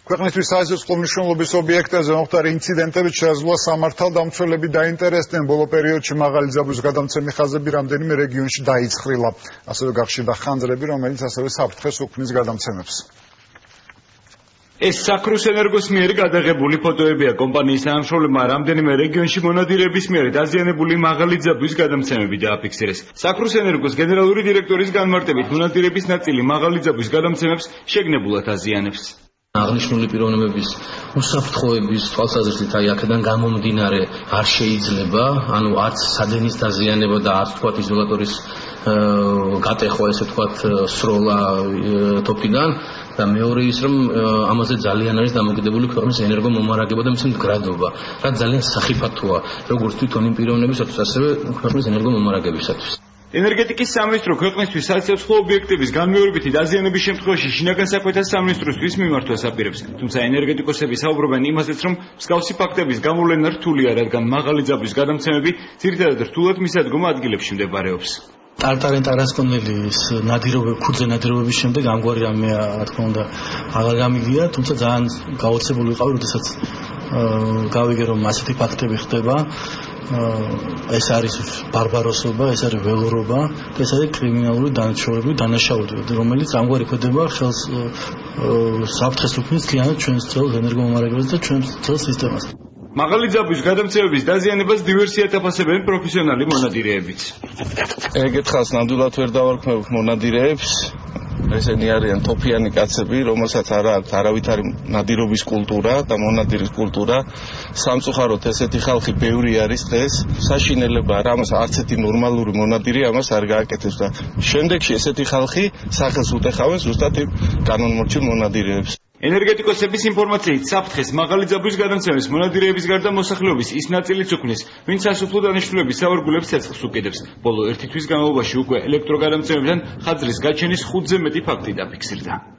ქვეყნისთვის საერთო მნიშვნელობის ობიექტებზე მომხდარი ინციდენტებით შეძლო სამართალდამცველები დაინტერესდნენ. ბოლო პერიოდში მაღალი ძაბვის გადამცემი ხაზები რამდენიმე რეგიონში დაიწყრილა. ასევე გახშირდა ხანძრები, რომელიც ასევე საფრთხეს უქმნის გადამცემებს. ეს საკრუს ენერგოს მიერ გადაღებული ფოტოებია კომპანიის თანამშრომლებმა რამდენიმე რეგიონში მონადირეების მიერ დაზიანებული მაღალი ძაბვის გადამცემები დააფიქსირეს. საკრუს ენერგოს გენერალური დირექტორის განმარტებით მონადირეების ნაწილი მაღალი ძაბვის გადამცემებს შეგნებულად აზიანებს. აღნიშნული პიროვნებების უსაფრთხოების თვალსაზრისით აი აქედან გამომდინარე არ შეიძლება, ანუ არც სადენის დაზიანება და არც თქვათ იზოლატორის გატეხვა, ესე თქვათ სროლა ტოპიდან და მეორე ის რომ ამაზე ძალიან არის დამოკიდებული ქვეყნის ენერგომომარაგება და მისი მდგრადობა, რაც ძალიან სახიფათოა როგორც თვითონ იმ პიროვნებისათვის, ასევე ქვეყნის ენერგომომარაგებისათვის. ენერგეტიკის სამინისტრო ქვეყნისთვის საცეცხლო ობიექტების განმეორებითი დაზიანების შემთხვევაში შინაგან საქმეთა სამინისტროსთვის მიმართვას აპირებს. თუმცა ენერგეტიკოსები საუბრობენ იმაზეც, რომ მსგავსი ფაქტების გამოვლენა რთულია, რადგან მაღალი ძაბვის გადამცემები ძირითადად რთულად მისადგომ ადგილებში მდებარეობს. ტარტარენ ტარასკონელის ქუძე ნადირობების შემდეგ ამგვარი რამე რა თქმა უნდა აღარ გამიგია, თუმცა ძალიან გაოცებული ვიყავი, როდესაც გავიგე რომ ასეთი ფაქტები ხდება. ეს არის ბარბაროსობა, ეს არის ველურობა და ეს არის კრიმინალური დანაშაულება, რომელიც ამგვარი ქმედება ხელს საფრთხეს უქმნის მთლიანად ჩვენს ძველ ენერგომომარაგებაზე და ჩვენს ძველ სისტემას. მაღალი ძაბვის გადამცემების დაზიანებას დივერსიად აფასებენ პროფესიონალი მონადირეებიც. ეგეთხას ნამდვილად ვერ დავარქმევ მონადირეებს. ესენი არიან თოფიანი კაცები, რომელსაც არ აქვს არავითარი ნადირობის კულტურა და მონადირის კულტურა. სამწუხაროდ ესეთი ხალხი ბევრი არის დღეს. საშინელება ამას არც ერთი ნორმალური მონადირი ამას არ გააკეთებს და შემდეგში ესეთი ხალხი სახელს უტეხავენ ზუსტად იმ კანონმორჩილ მონადირეებს. ენერგეტიკოსების ინფორმაციით საფრთხეს მაღალი ძაბვის გადამცემის მონადირეების გარდა მოსახლეობის ის ნაწილიც უქმნის, ვინც სასოფლო დანიშნულების სავარგულებს ცეცხლს უკიდებს. ბოლო ერთი თვის განმავლობაში უკვე ელექტროგადამცემებიდან ხაზრის გაჩენის 5-ზე მეტი ფაქტი დაფიქსირდა.